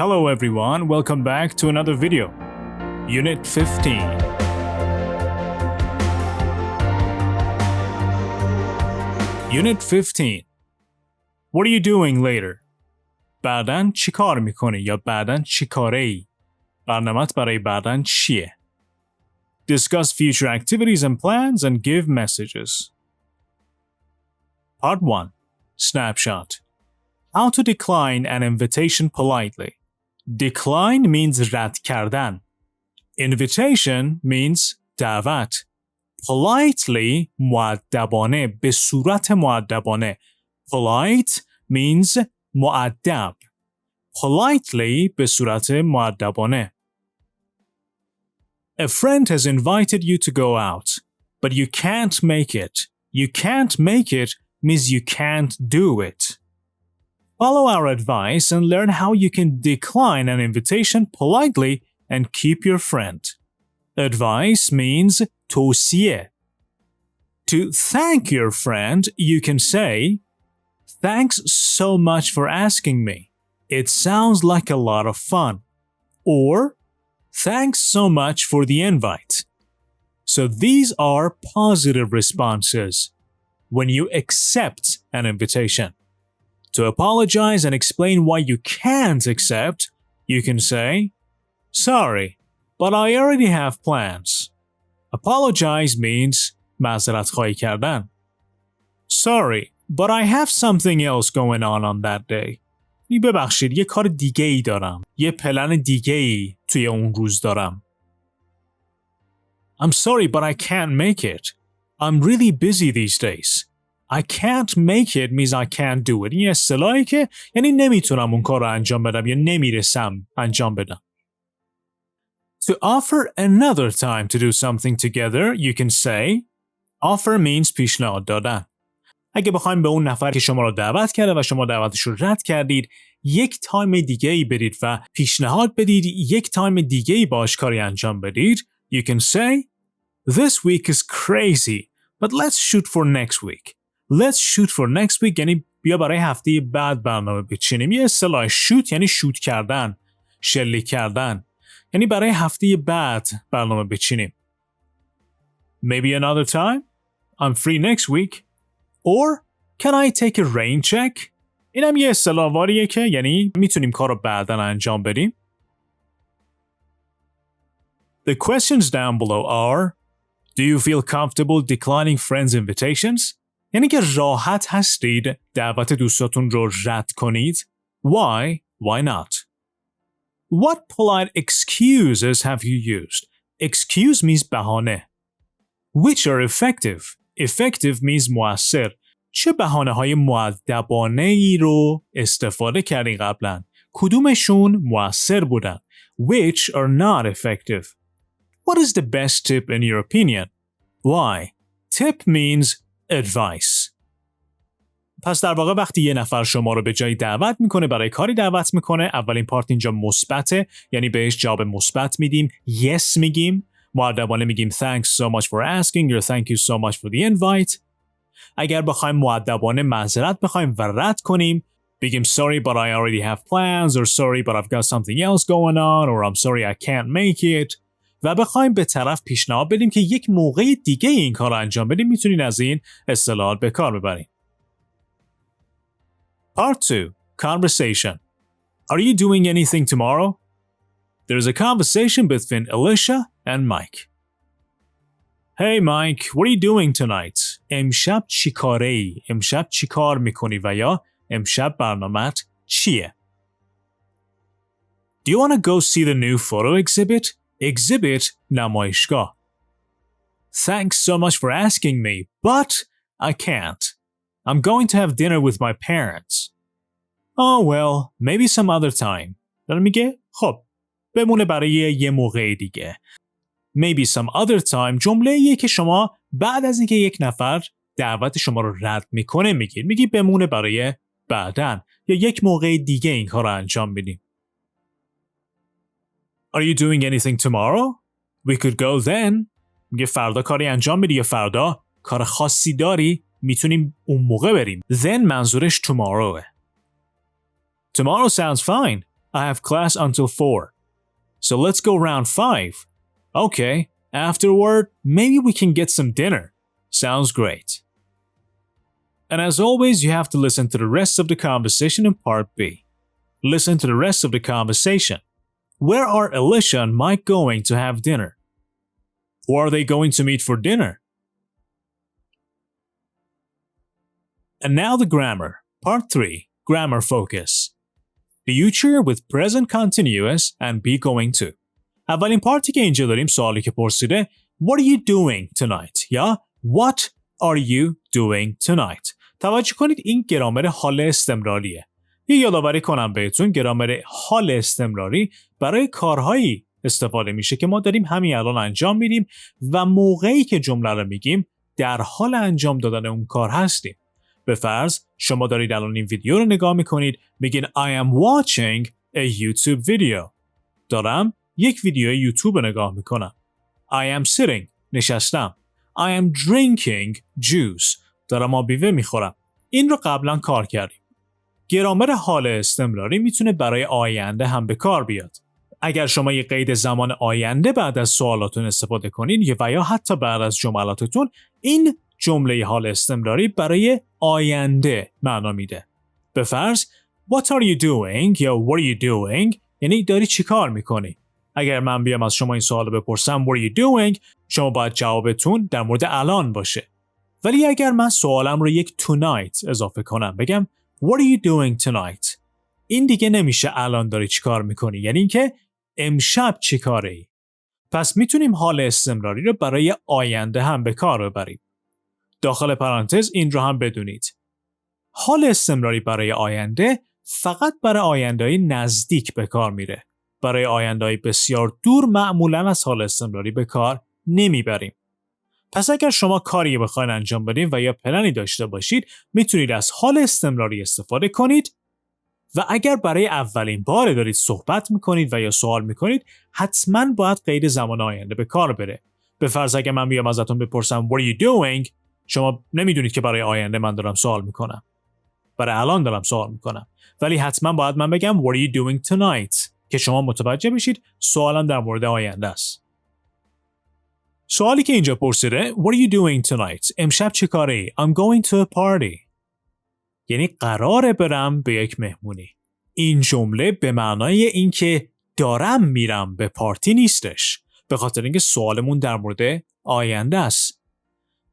Hello everyone, welcome back to another video. Unit 15. Unit 15. What are you doing later? بعدن چی کار میکنی یا بعدن چی کاره ای؟ برنامه‌ت برای بعدن چیه؟ Discuss future activities and plans and give messages. Part 1. Snapshot. How to decline an invitation politely. Decline means رد کردن. Invitation means دعوت. Politely مؤدبانه، به صورت مؤدبانه. Polite means مؤدب. Politely به صورت مؤدبانه. A friend has invited you to go out, but you can't make it. You can't make it means you can't do it. Follow our advice and learn how you can decline an invitation politely and keep your friend. Advice means توصیه. To thank your friend, you can say, "Thanks so much for asking me. It sounds like a lot of fun." Or, "Thanks so much for the invite." So these are positive responses when you accept an invitation. To apologize and explain why you can't accept, you can say, "Sorry, but I already have plans." Apologize means معذرت خواهی کردن. Sorry, but I have something else going on that day. ببخشید، یه کار دیگه ای دارم. یه پلن دیگه ای توی اون روز دارم. I'm sorry, but I can't make it. I'm really busy these days. I can't make it means I can't do it. این اصطلاحی که یعنی نمیتونم اون کار رو انجام بدم یا نمیرسم انجام بدم. To offer another time to do something together, you can say, offer means پیشنهاد دادن. اگه بخوایم به اون نفر که شما رو دعوت کرده و شما دعوتش رو رد کردید، یک تایم دیگه ای برید و پیشنهاد بدید یک تایم دیگه ای باش کاری انجام بدید, you can say, this week is crazy, but let's shoot for next week. Let's shoot for next week یعنی بیا برای هفته بعد برنامه بچینیم. یه اصطلاح shoot یعنی شوت کردن، شلیک کردن. یعنی برای هفته بعد برنامه بچینیم. Maybe another time? I'm free next week. Or, can I take a rain check? اینم یه اصطلاح واریه که یعنی میتونیم کار رو بعداً انجام بدیم. The questions down below are, do you feel comfortable declining friends' invitations? یعنی که راحت هستید دعوت دوستاتون رو رد کنید. Why? Why not? What polite excuses have you used? Excuse means بهانه. Which are effective? Effective means مؤثر. چه بهانه‌های مؤدبانه ای رو استفاده کردین قبلا؟ کدومشون مؤثر بودن؟ Which are not effective? What is the best tip in your opinion? Why? Tip means advice. پس در واقع وقتی یه نفر شما رو به جای دعوت میکنه برای کاری دعوت میکنه، اولین پارت اینجا مثبته، یعنی بهش جواب مثبت میدیم، yes میگیم، مؤدبانه میگیم thanks so much for asking or thank you so much for the invite. اگر بخوایم مؤدبانه معذرت بخوایم و رد کنیم، بگیم sorry but I already have plans or sorry but I've got something else going on or I'm sorry I can't make it. و بخوایم به طرف پیشنهاد بدیم که یک موقع دیگه این کار رو انجام بدیم، میتونین از این اصطلاحات به کار ببرین. Part 2. Conversation. Are you doing anything tomorrow? There's a conversation between Alicia and Mike. Hey Mike, what are you doing tonight? امشب چی کاره ای؟ امشب چی کار میکنی و یا امشب برنامه‌ت چیه؟ Do you want to go see the new photo exhibit? Exhibit نمایشگاه. Thanks so much for asking me, but I can't. I'm going to have dinner with my parents. Oh well, maybe some other time. داره میگه خب بمونه برای یه موقع دیگه. Maybe some other time جمله یه که شما بعد از اینکه یک نفر دعوت شما رو رد میکنه میگی بمونه برای بعدن یا یک موقع دیگه این کار رو انجام بدیم. Are you doing anything tomorrow? We could go then. میگه فردا کاری انجام بدی یا فردا کار خاصی داری؟ میتونیم اون موقع بریم. Then منظورش tomorrowه. Tomorrow sounds fine. I have class until 4. So let's go round 5. Okay, afterward, maybe we can get some dinner. Sounds great. And as always, you have to listen to the rest of the conversation in part B. Listen to the rest of the conversation. Where are Alicia and Mike going to have dinner? Who are they going to meet for dinner? And now the grammar. Part 3. Grammar focus. Future with present continuous and be going to. اولین پارتی که اینجا داریم سوالی که پرسیده What are you doing tonight? یا What are you doing tonight? توجه کنید این گرامر حال استمراریه. یه یادآوری کنم بهتون گرامر حال استمراری برای کارهایی استفاده میشه که ما داریم همین الان انجام میدیم و موقعی که جمله رو میگیم در حال انجام دادن اون کار هستیم. به فرض شما دارید الان این ویدیو رو نگاه میکنید میگین I am watching a YouTube video. دارم یک ویدیو یوتیوب رو نگاه میکنم. I am sitting. نشستم. I am drinking juice. دارم آبیوه میخورم. این رو قبلا کار کردیم. گرامر حال استمراری میتونه برای آینده هم به کار بیاد. اگر شما یک قید زمان آینده بعد از سوالاتون استفاده کنید و یا حتی بعد از جملاتتون این جمله حال استمراری برای آینده معنا میده. به فرض What are you doing یا What are you doing یعنی داری چی کار میکنی؟ اگر من بیام از شما این سوال رو بپرسم What are you doing شما باید جوابتون در مورد الان باشه. ولی اگر من سوالم رو یک tonight اضافه کنم بگم What are you doing tonight این دیگه نمیشه الان داری چی کار میکنی یعنی اینکه امشب چی کاری؟ پس میتونیم حال استمراری رو برای آینده هم به کار ببریم. داخل پرانتز این رو هم بدونید. حال استمراری برای آینده فقط برای آینده‌های نزدیک به کار میره. برای آینده‌های بسیار دور معمولاً از حال استمراری به کار نمیبریم. پس اگر شما کاری بخواید انجام بدین و یا پلنی داشته باشید میتونید از حال استمراری استفاده کنید و اگر برای اولین بار دارید صحبت میکنید و یا سوال میکنید حتماً باید قید زمان آینده به کار بره. به فرض اگر من بیام ازتون بپرسم What are you doing شما نمیدونید که برای آینده من دارم سوال میکنم. برای الان دارم سوال میکنم. ولی حتما باید من بگم What are you doing tonight که شما متوجه بشید سوالم در مورد آینده است. سوالی که اینجا پرسیده What are you doing tonight امشب چه کاری؟ I'm going to a party یعنی قراره برم به یک مهمونی. این جمله به معنای اینکه دارم میرم به پارتی نیستش به خاطر اینکه سوالمون در مورد آینده است.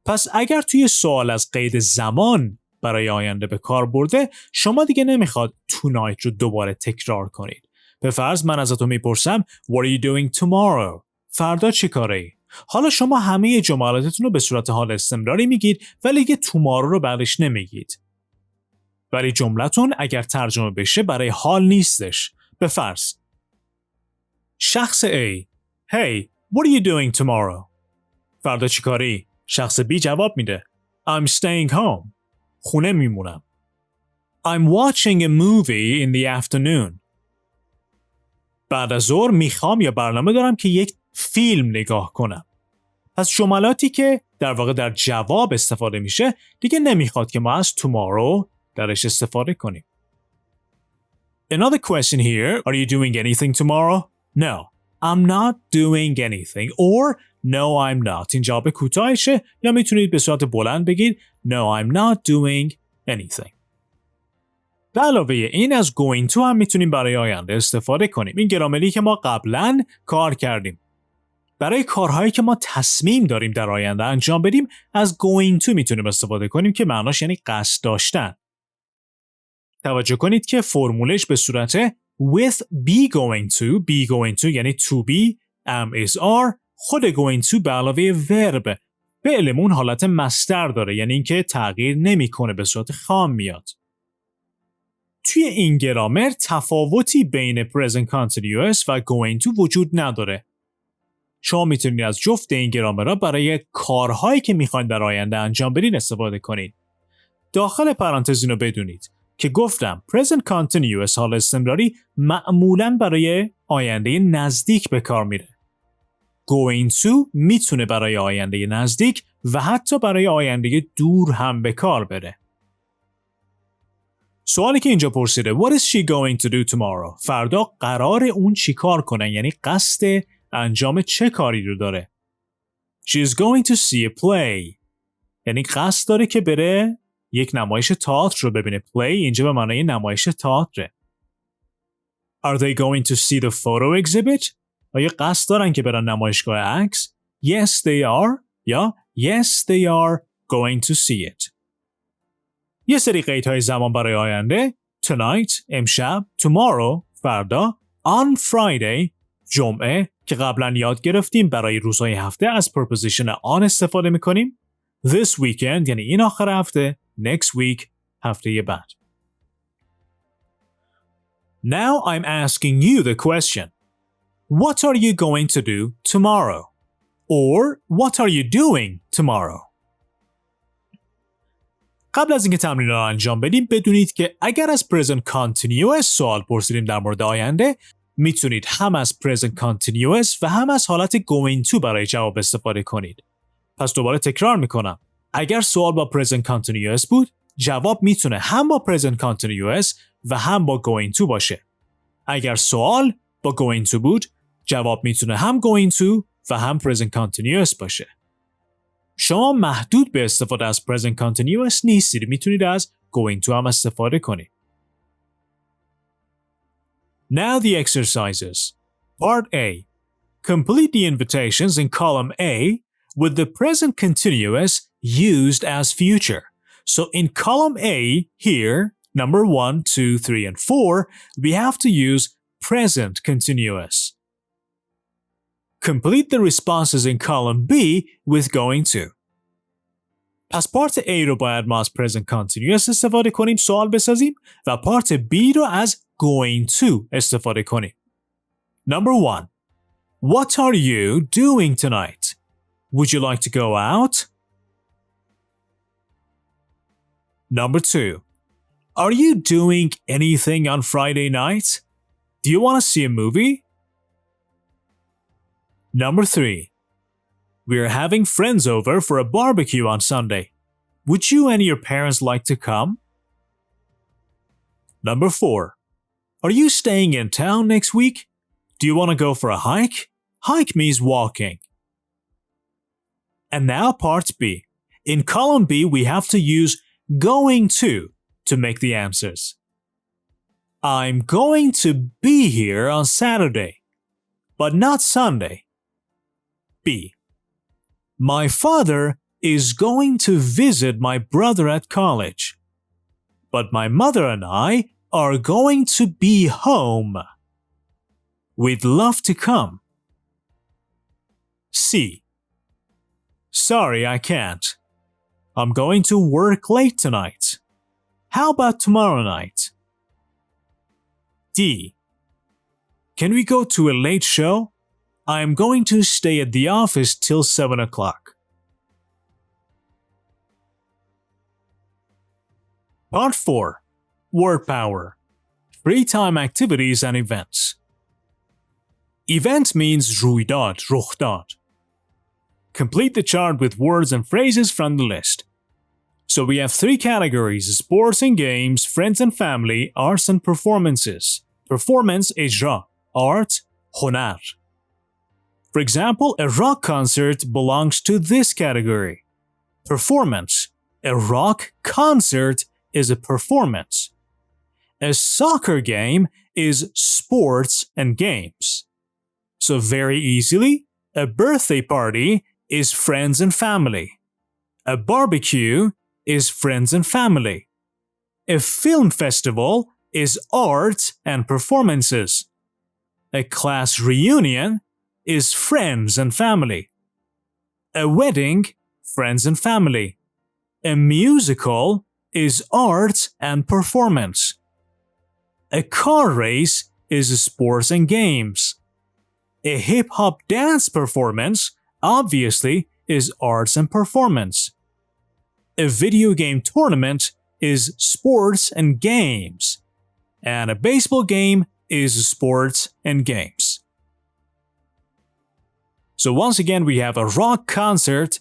پس اگر توی سوال از قید زمان برای آینده به کار برده شما دیگه نمیخواد tonight رو دوباره تکرار کنید. به فرض من ازتون میپرسم What are you doing tomorrow فردا چی کاری؟ حالا شما همه جملاتتون رو به صورت حال استمراری میگید ولی دیگه tomorrow رو بعدش نمیگید. ولی جملتون اگر ترجمه بشه برای حال نیستش. به فرض شخص A Hey, what are you doing tomorrow فردا چی کاری؟ شخص B جواب میده I'm staying home خونه میمونم. I'm watching a movie in the afternoon بعد از ظهر میخوام یا برنامه دارم که یک فیلم نگاه کنم. پس جملاتی که در واقع در جواب استفاده میشه دیگه نمیخواد که ما از tomorrow درش استفاده کنیم. Another question here, are you doing anything tomorrow? No, I'm not doing anything or no I'm not. این جواب کوتاهشه یا میتونید به صورت بلند بگید No, I'm not doing anything. به علاوه این از going to هم میتونیم برای آینده استفاده کنیم. این گرامری که ما قبلا کار کردیم. برای کارهایی که ما تصمیم داریم در آینده انجام بدیم از going to میتونیم استفاده کنیم که معناش یعنی قصد داشتن. توجه کنید که فرمولش به صورت with be going to یعنی to be am is are خود going to به علاوه verb فعلمون حالت مصدر داره یعنی اینکه تغییر نمیکنه به صورت خام میاد. توی این گرامر تفاوتی بین present continuous و going to وجود نداره. شما میتونید از جفت این گرامرها برای کارهایی که میخواین در آینده انجام بدین استفاده کنید. داخل پرانتز اینو بدونید که گفتم present continuous حال استمراری معمولاً برای آینده نزدیک به کار میره. going to میتونه برای آینده نزدیک و حتی برای آینده دور هم به کار بره. سوالی که اینجا پرسیده What is she going to do tomorrow؟ فردا قرار اون چی کار کنن، یعنی قصد انجام چه کاری رو داره. She is going to see a play. یعنی قصد داره که بره یک نمایش تئاتر رو ببینه. play اینجا به معنای نمایش تئاتره. Are they going to see the photo exhibit؟ آیا قصد دارن که برن نمایشگاه عکس؟ Yes they are یا Yes they are going to see it. یه سری قیدهای زمان برای آینده tonight امشب، tomorrow فردا، on Friday جمعه که قبلا یاد گرفتیم برای روزهای هفته از preposition on استفاده میکنیم. This weekend یعنی این آخر هفته، next week هفته بعد. Now I'm asking you the question. What are you going to do tomorrow? Or what are you doing tomorrow? قبل از اینکه تمرین را انجام بدیم بدونید که اگر از present continuous سوال پرسیدیم در مورد آینده میتونید هم از present continuous و هم از حالت going to برای جواب استفاده کنید. پس دوباره تکرار میکنم. اگر سوال با present continuous بود جواب میتونه هم با present continuous و هم با going to باشه. اگر سوال با going to بود جواب میتونه هم going to و هم present continuous باشه. شما محدود به استفاده از present continuous نیستید. میتونید از going to هم استفاده کنید. Now the exercises. Part A. Complete the invitations in column A with the present continuous used as future. So in column A here, number 1, 2, 3, and 4, we have to use present continuous. Complete the responses in column B with going to. پس پارت A رو باید ما از present continuous استفاده کنیم، سوال بسازیم و پارت B رو از going to استفاده کنیم. Number 1. What are you doing tonight? Would you like to go out? Number 2. Are you doing anything on Friday night? Do you want to see a movie? Number 3. We're having friends over for a barbecue on Sunday. Would you and your parents like to come? Number 4. Are you staying in town next week? Do you want to go for a hike? Hike means walking. And now part B. In column B, we have to use going to make the answers. I'm going to be here on Saturday, but not Sunday. B. My father is going to visit my brother at college, but my mother and I are going to be home. We'd love to come. C. Sorry, I can't. I'm going to work late tonight. How about tomorrow night? D. Can we go to a late show? I'm going to stay at the office till 7 o'clock. Part 4. Word power. Free time activities and events. Event means رویداد, رخداد. Complete the chart with words and phrases from the list. So we have 3 categories: sports and games, friends and family, arts and performances. Performance, اجرا. Art, هنر. For example, a rock concert belongs to this category. Performance. A rock concert is a performance. A soccer game is sports and games. So very easily, a birthday party is friends and family. A barbecue is friends and family. A film festival is art and performances. A class reunion is friends and family. A wedding, friends and family. A musical is art and performance. A car race is sports and games. A hip-hop dance performance, obviously, is arts and performance. A video game tournament is sports and games. And a baseball game is sports and games. So once again, we have a rock concert,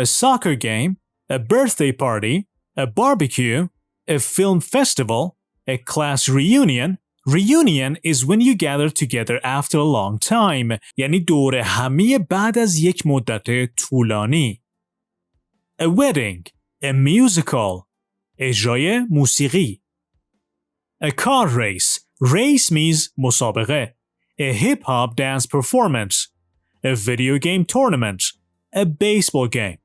a soccer game, a birthday party, a barbecue, a film festival, A class reunion. Reunion is when you gather together after a long time. یعنی دور همی بعد از یک مدت طولانی. A wedding. A musical. اجرای موسیقی. A car race. Race means مسابقه. A hip-hop dance performance. A video game tournament. A baseball game.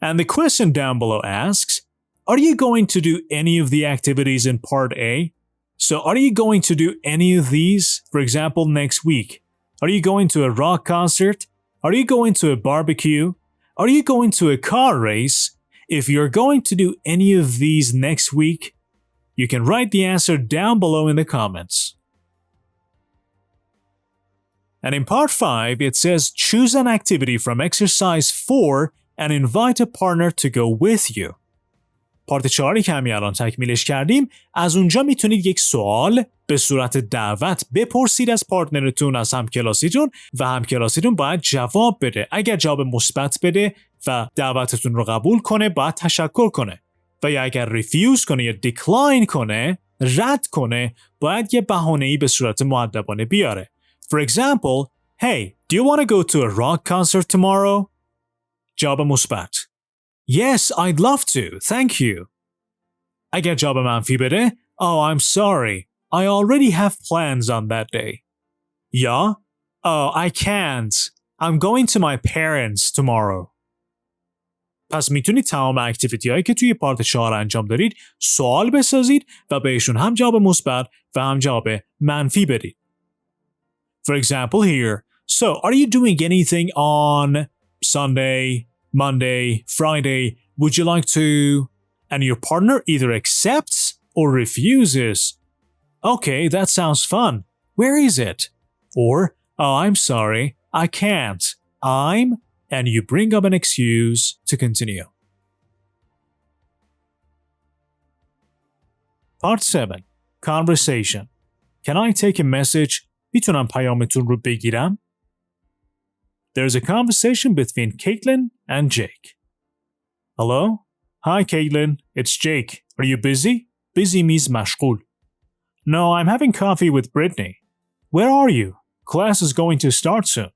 And the question down below asks, are you going to do any of the activities in part A? So are you going to do any of these, for example, next week? Are you going to a rock concert? Are you going to a barbecue? Are you going to a car race? If you're going to do any of these next week, you can write the answer down below in the comments. And in part 5, it says choose an activity from exercise 4 and invite a partner to go with you. پارت 4 که همین الان تکمیلش کردیم، از اونجا میتونید یک سوال به صورت دعوت بپرسید از پارتنرتون، از همکلاسیتون و همکلاسیتون باید جواب بده. اگر جواب مثبت بده و دعوتتون رو قبول کنه، باید تشکر کنه. و یا اگر ریفیوز کنه یا دیکلاین کنه، رد کنه، باید یه بهانه‌ای به صورت مؤدبانه بیاره. For example, hey, do you want to go to a rock concert tomorrow? جواب مثبت. Yes, I'd love to. Thank you. اگر جواب منفی بده, oh, I'm sorry. I already have plans on that day. یا, oh, I can't. I'm going to my parents tomorrow. پس میتونید تمام اکتیویتی هایی که توی پارت 4 انجام دارید سوال بسازید و بهشون هم جواب مثبت و هم جواب منفی بدید. For example here, so are you doing anything on Sunday, Monday, Friday? Would you like to? And your partner either accepts or refuses. Okay, that sounds fun. Where is it? Or, oh, I'm sorry, I can't. And you bring up an excuse to continue. Part 7. Conversation. Can I take a message? میتونم پیامتون رو بگیرم؟ There's a conversation between Caitlin and Jake. Hello? Hi, Caitlin. It's Jake. Are you busy? Busy means مشغول. No, I'm having coffee with Brittany. Where are you? Class is going to start soon.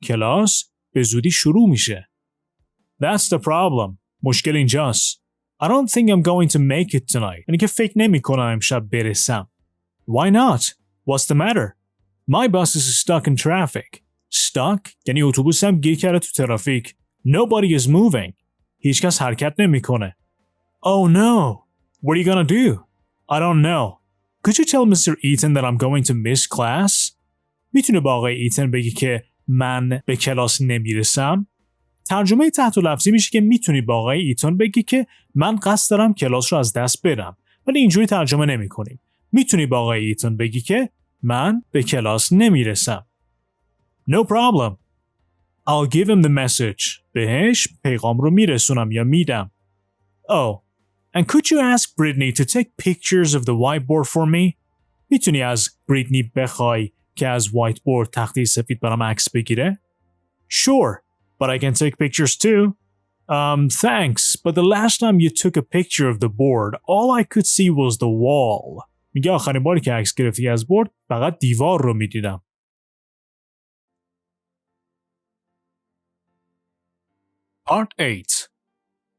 کلاس به زودی شروع میشه. That's the problem. مشکل اینجاست. I don't think I'm going to make it tonight. یعنی که فکر نمی کنم امشب برسم. Why not? What's the matter? My bus is stuck in traffic. Stuck یعنی اتوبوسم گیر کرده تو ترافیک. Nobody is moving. هیچ کس حرکت نمیکنه. Oh no. What are you gonna do? I don't know. Could you tell Mr. Eaton that I'm going to miss class? میتونه با آقای ایتن بگی که من به کلاس نمیرسم؟ ترجمه تحت لفظی میشه که میتونی با آقای ایتن بگی که من قصد دارم کلاس رو از دست بدم. ولی اینجوری ترجمه نمی‌کنیم. میتونی با آقای ایتن بگی که من به کلاس نمیرسم. No problem. I'll give him the message. بهش پیغام رو میرسونم یا میدم. Oh, and could you ask Brittany to take pictures of the whiteboard for me? میتونی از بریتنی بخوای که از whiteboard تخته سفید برام عکس بگیره؟ Sure, but I can take pictures too. Thanks, but the last time you took a picture of the board, all I could see was the wall. میگه آخرین باری که عکس گرفتی از بورد فقط دیوار رو میدیدم. Part 8.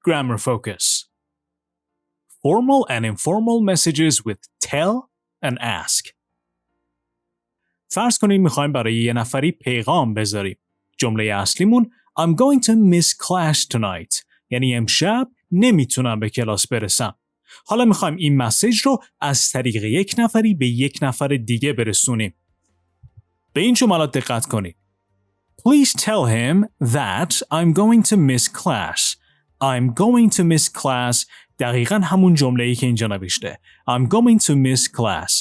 Grammar focus. Formal and informal messages with tell and ask. فرض کنید میخوایم برای یه نفری پیغام بذاریم. جمله اصلیمون I'm going to miss class tonight. یعنی امشب نمیتونم به کلاس برسم. حالا میخوایم این مسیج رو از طریق یک نفری به یک نفر دیگه برسونیم. به این جملات دقت کنید. Please tell him that I'm going to miss class. I'm going to miss class دقیقاً همون جمله‌ای که اینجا نوشته. I'm going to miss class.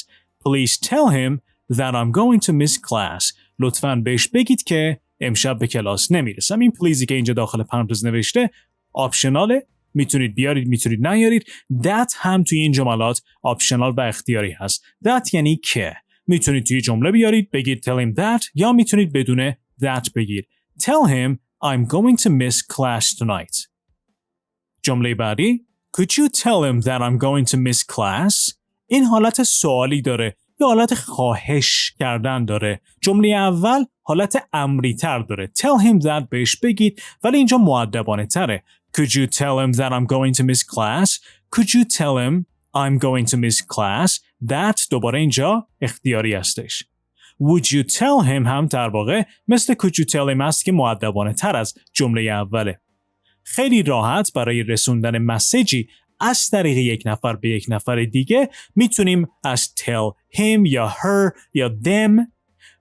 Please tell him that I'm going to miss class. لطفاً بهش بگید که امشب به کلاس نمیرسم. این پلیزی که اینجا داخل پرانتز نوشته آپشناله. میتونید بیارید، میتونید نیارید. That هم توی این جملات آپشنال و اختیاری هست. That یعنی که. میتونید توی جمله بیارید بگید tell him that یا میتونید بدون that بگید. Tell him I'm going to miss class tonight. جمله بعدی Could you tell him that I'm going to miss class? این حالت سوالی داره یا حالت خواهش کردن داره. جمله اول حالت امری تر داره. Tell him that بهش بگید ولی اینجا مؤدبانه تره. Could you tell him that I'm going to miss class? Could you tell him I'm going to miss class? That دوباره اینجا اختیاری هستش. Would you tell him هم در واقع مثل could you tell him است که مؤدبانه تر از جمله اوله. خیلی راحت برای رسوندن مسیجی از طریق یک نفر به یک نفر دیگه میتونیم از tell him یا her یا them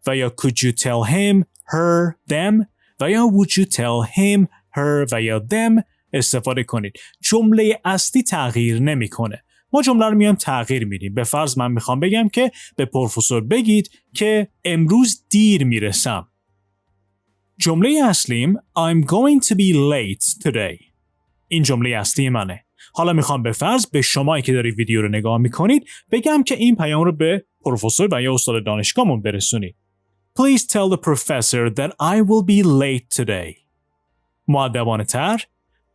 و یا could you tell him, her, them و یا would you tell him, her و یا them استفاده کنید. جمله اصلی تغییر نمیکنه. ما جمله رو میایم تغییر میدیم. به فرض من میخوام بگم که به پروفسور بگید که امروز دیر میرسم. جمله اصلیم I'm going to be late today. این جمله اصلی منه. حالا میخوام به فرض به شمایی که دارید ویدیو رو نگاه میکنید بگم که این پیام رو به پروفسور و یا استاد دانشگاهمون برسونید. Please tell the professor that I will be late today. مؤدبانه تر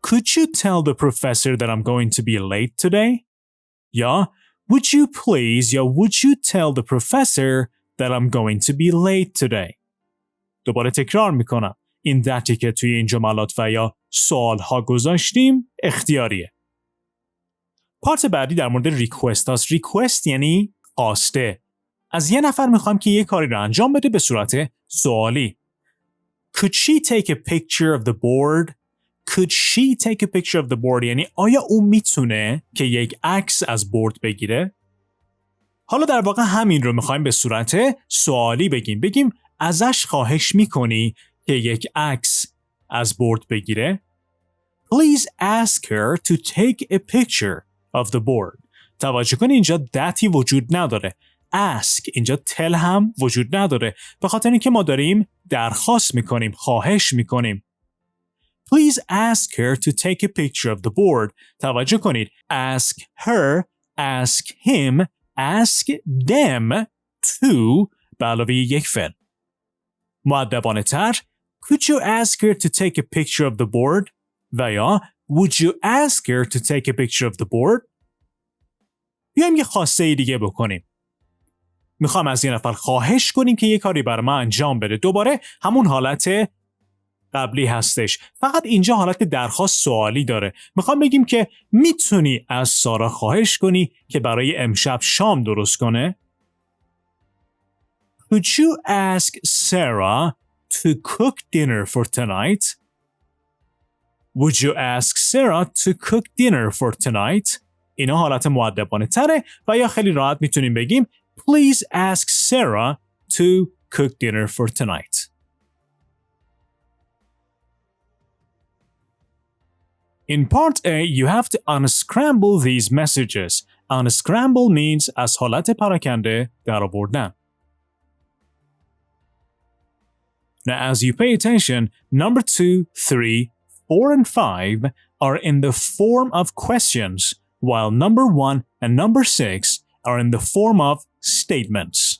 Could you tell the professor that I'm going to be late today? یا would you please یا would you tell the professor that I'm going to be late today? دوباره تکرار میکنم. این دتی که توی این جملات و یا سوالها گذاشتیم اختیاریه. پارت بعدی در مورد ریکوست هاست. ریکوست یعنی خواسته. از یه نفر میخوام که یه کاری رو انجام بده به صورت سوالی. Could she take a picture of the board? Could she take a picture of the board؟ یعنی آیا اون میتونه که یک عکس از بورد بگیره؟ حالا در واقع همین رو میخوایم به صورت سوالی بگیم ازش خواهش میکنی که یک عکس از بورد بگیره؟ Please ask her to take a picture of the board. توجه کنی اینجا دتی وجود نداره. ask اینجا tell هم وجود نداره. به خاطر اینکه ما داریم درخواست میکنیم، خواهش میکنیم. Please ask her to take a picture of the board. توجه کنید. Ask her, ask him, ask them to به علاوه یک فعل. مؤدبانه تر Could you ask her to take a picture of the board؟ و یا Would you ask her to take a picture of the board؟ بیایم یه خواسته دیگه بکنیم. میخوام از یه نفر خواهش کنیم که یه کاری برای من انجام بده. دوباره همون حالت قبلی هستش. فقط اینجا حالت درخواست سوالی داره. میخوام بگیم که میتونی از سارا خواهش کنی که برای امشب شام درست کنه؟ Could you ask Sarah to cook dinner for tonight? Would you ask Sarah to cook dinner for tonight? اینا حالت مؤدبانه تره و یا خیلی راحت میتونیم بگیم Please ask Sarah to cook dinner for tonight. In part A, you have to unscramble these messages. Unscramble means از حالت پراکنده در آوردن. Now, as you pay attention, number 2, 3, 4, and 5 are in the form of questions, while number 1 and number 6 are in the form of statements.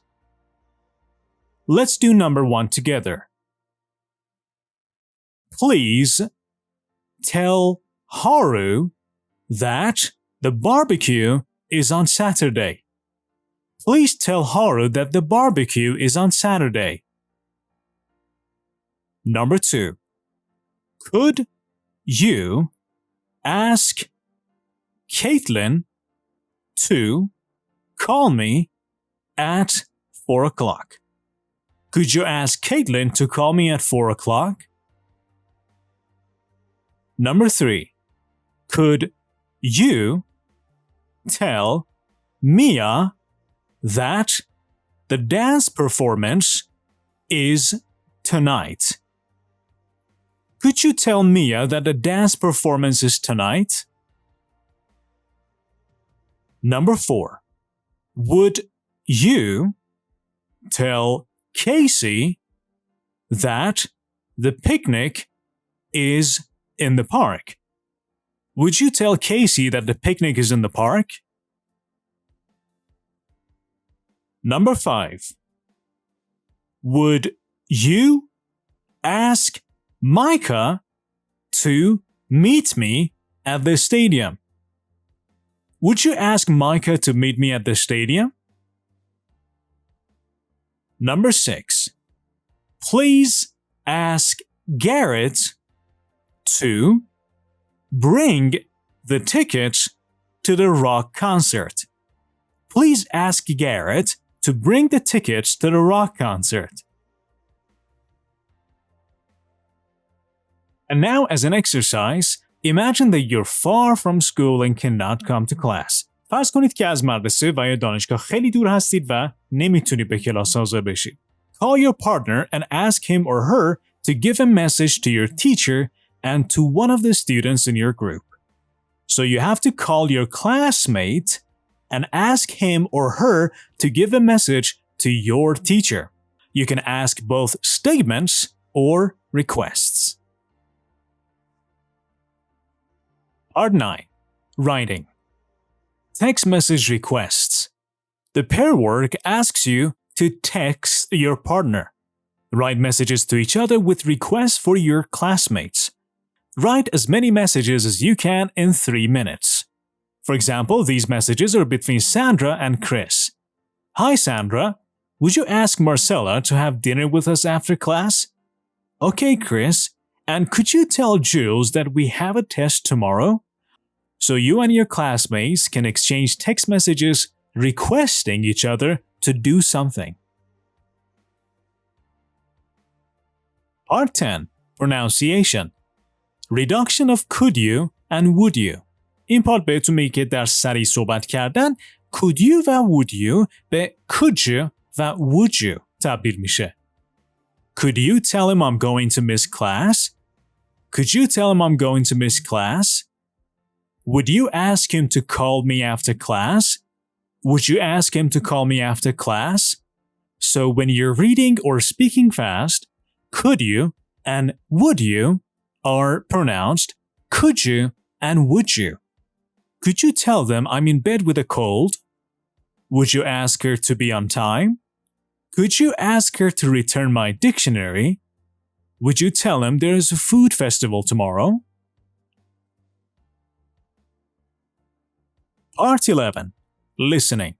Let's do number 1 together. Please tell Haru that the barbecue is on Saturday. Please tell Haru that the barbecue is on Saturday. Number 2. Could you ask Caitlin to call me at 4 o'clock? Could you ask Caitlin to call me at 4 o'clock? Number 3. Could you tell Mia that the dance performance is tonight? Could you tell Mia that the dance performance is tonight? Number 4. Would you tell Casey that the picnic is in the park? Would you tell Casey that the picnic is in the park? Number 5. Would you ask Micah to meet me at the stadium? Would you ask Micah to meet me at the stadium? Number 6. Please ask Garrett to bring the tickets to the rock concert. Please ask Garrett to bring the tickets to the rock concert. And now, as an exercise, imagine that you're far from school and cannot come to class. فرض کنید که از مدرسه و یا دانشگاه خیلی دور هستید و نمیتونید به کلاس حاضر بشید. Call your partner and ask him or her to give a message to your teacher and to one of the students in your group. So you have to call your classmate and ask him or her to give a message to your teacher. You can ask both statements or requests. Part 9. Writing. Text message requests. The pair work asks you to text your partner. Write messages to each other with requests for your classmates. Write as many messages as you can in 3 minutes. For example, these messages are between Sandra and Chris. Hi Sandra, would you ask Marcella to have dinner with us after class? Okay Chris, and could you tell Jules that we have a test tomorrow? So you and your classmates can exchange text messages requesting each other to do something. Part 10. Pronunciation. Reduction of could you and would you. این پارت بهتون میگه که در سریع صحبت کردن could you و would you به could you و would you تبدیل میشه. Could you tell him I'm going to miss class? Could you tell him I'm going to miss class? Would you ask him to call me after class? Would you ask him to call me after class? So when you're reading or speaking fast, could you and would you are pronounced could you and would you. Could you tell them I'm in bed with a cold? Would you ask her to be on time? Could you ask her to return my dictionary? Would you tell him there is a food festival tomorrow? Part 11. Listening.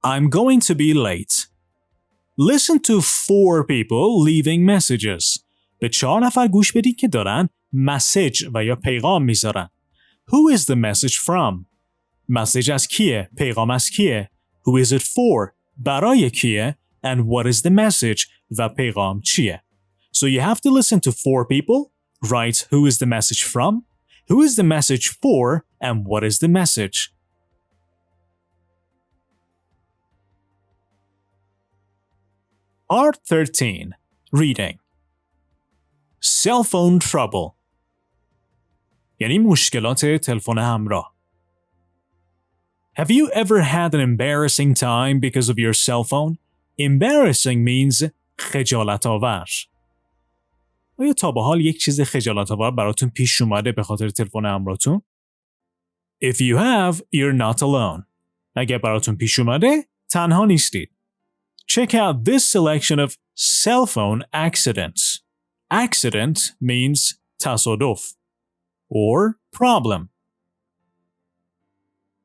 I'm going to be late. Listen to 4 people leaving messages. به 4 نفر گوش بدید که دارن مسیج و یا پیغام میذارن. Who is the message from? مسیج از کیه؟ پیغام از کیه؟ Who is it for? برای کیه؟ And what is the message? و پیغام چیه؟ So you have to listen to 4 people, write who is the message from, who is the message for, and what is the message. Part 13. Reading. Cell phone trouble. یعنی مشکلات تلفن همراه. Have you ever had an embarrassing time because of your cell phone? Embarrassing means خجالت آور. آیا تا به حال یک چیز خجالت آور براتون پیش اومده به خاطر تلفن همراهتون؟ If you have, you're not alone. اگر براتون پیش اومده، تنها نیستید. Check out this selection of cell phone accidents. Accident means تصادف or problem.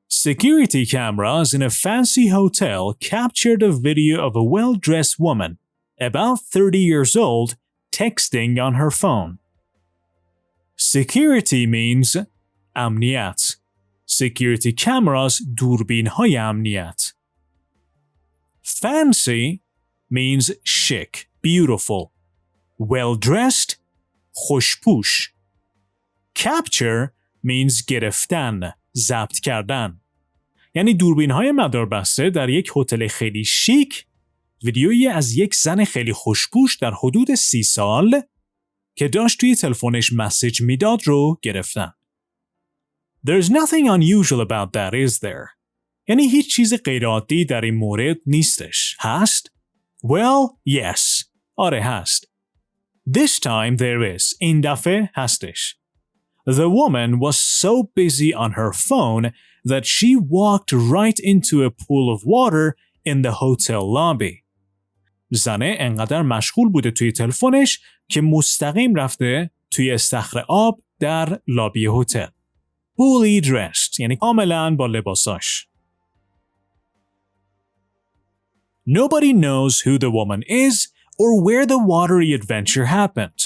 Security cameras in a fancy hotel captured a video of a well-dressed woman, about 30 years old, texting on her phone. Security means امنیت. Security cameras دوربین‌های امنیت. Fancy means chic, beautiful. Well-dressed, خوشپوش. Capture means گرفتن، ضبط کردن. یعنی دوربین‌های مداربسته در یک هتل خیلی شیک ویدیویی از یک زن خیلی خوشپوش در حدود 30 سال که داشت توی تلفنش مسیج میداد رو گرفتن. There's nothing unusual about that, is there? یعنی هیچ چیز غیرعادی در این مورد نیستش. هست؟ Well, yes. آره هست. This time there is. این دفعه هستش. The woman was so busy on her phone that she walked right into a pool of water in the hotel lobby. زنه انقدر مشغول بوده توی تلفنش که مستقیم رفته توی استخر آب در لابی هتل. Fully dressed. یعنی کاملاً با لباساش. Nobody knows who the woman is or where the watery adventure happened.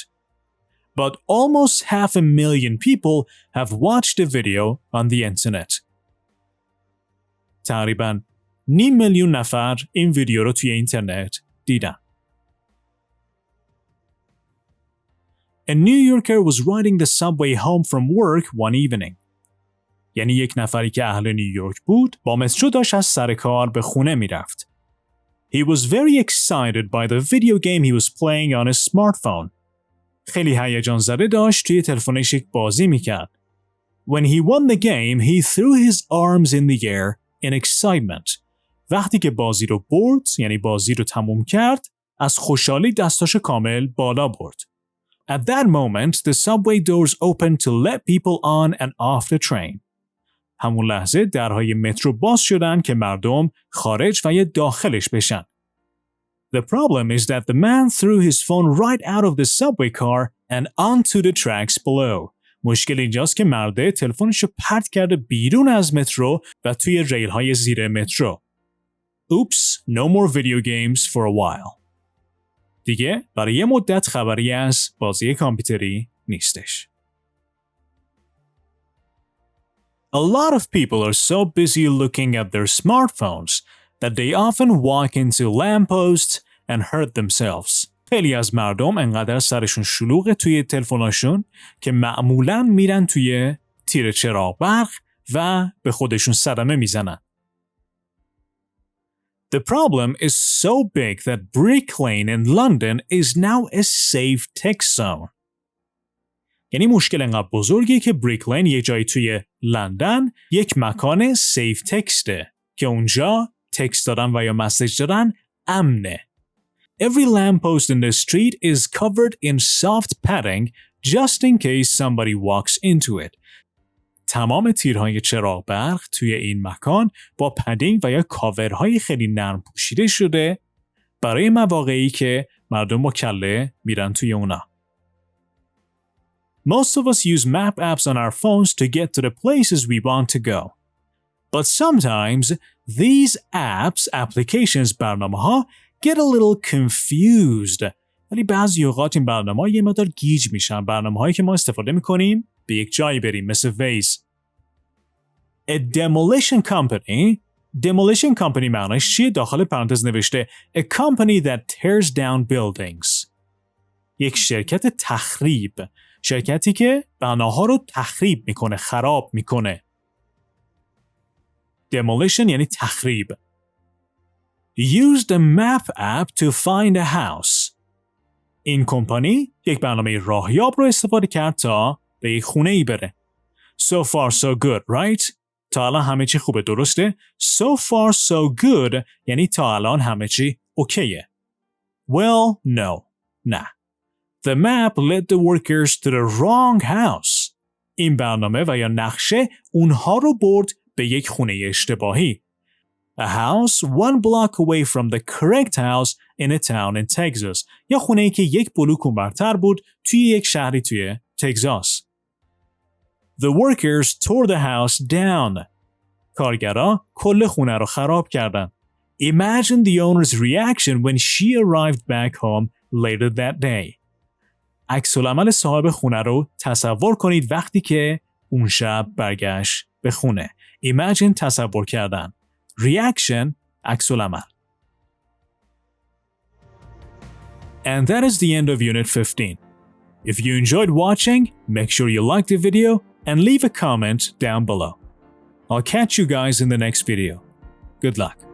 But almost 500,000 people have watched the video on the internet. تقریباً 500,000 نفر این ویدیو رو توی اینترنت دیدن. A New Yorker was riding the subway home from work one evening. یعنی یک نفری که اهل نیویورک بود با مترو داشت از سر کار به خونه میرفت. He was very excited by the video game he was playing on his smartphone. خیلی هیجان زده داشت توی تلفنش یک بازی میکرد. When he won the game, he threw his arms in the air in excitement. وقتی که بازی رو برد، یعنی بازی رو تموم کرد، از خوشحالی دستاش کامل بالا برد. At that moment, the subway doors opened to let people on and off the train. همون لحظه درهای مترو باز شدن که مردم خارج و یا داخلش بشن. The problem is that the man threw his phone right out of the subway car and onto the tracks below. مشکل اینجاست که مرده تلفنش رو پرت کرده بیرون از مترو و توی ریل‌های زیر مترو. Oops, no more video games for a while. دیگه برای یه مدت خبری از بازی کامپیوتری نیستش. A lot of people are so busy looking at their smartphones that they often walk into lampposts and hurt themselves. خیلی از مردم انقدر سرشون شلوغه توی تلفناشون که معمولاً میرن توی تیر چراغ برق و به خودشون صدمه میزنن. The problem is so big that Brick Lane in London is now a safe text zone. یعنی مشکل انقدر بزرگیه که بریک لین یه جایی توی لندن یک مکان سیف تکسته که اونجا تکست دادن و یا مسیج دادن امنه. Every lamppost in the street is covered in soft padding just in case somebody walks into it. تمام تیرهای چراغ برق توی این مکان با پدینگ و یا کاورهای خیلی نرم پوشیده شده برای مواقعی که مردم با کله میرن توی اونا. Most of us use map apps on our phones to get to the places we want to go. But sometimes these applications برنامه‌ها get a little confused. ولی بعضی اوقات این برنامه‌ها یه مقدار گیج میشن. برنامه‌هایی که ما استفاده می‌کنیم به یک جایی بریم مثل ویز. A demolition company معنیش چیه؟ داخل پرانتز نوشته a company that tears down buildings. یک شرکت تخریب. شرکتی که بناها رو تخریب میکنه، خراب میکنه. Demolition یعنی تخریب. Use the map app to find a house. این کمپانی یک برنامه راهیاب رو استفاده کرد تا به یک خونه ای بره. So far so good, right? تا الان همه چی خوبه، درسته؟ So far so good یعنی تا الان همه چی اوکیه. Well, no. نه. The map led the workers to the wrong house. این برنامه و یا نقشه اونها رو برد به یک خونه اشتباهی. A house one block away from the correct house in a town in Texas. یا خونه‌ای که یک بلوک اونورتر بود توی یک شهری توی تگزاس. The workers tore the house down. کارگرا کل خونه رو خراب کردن. Imagine the owner's reaction when she arrived back home later that day. عکس‌العمل صاحب خونه رو تصور کنید وقتی که اون شب برگشت به خونه. Imagine تصور کردن. Reaction عکس‌العمل. And that is the end of Unit 15. If you enjoyed watching, make sure you like the video and leave a comment down below. I'll catch you guys in the next video. Good luck.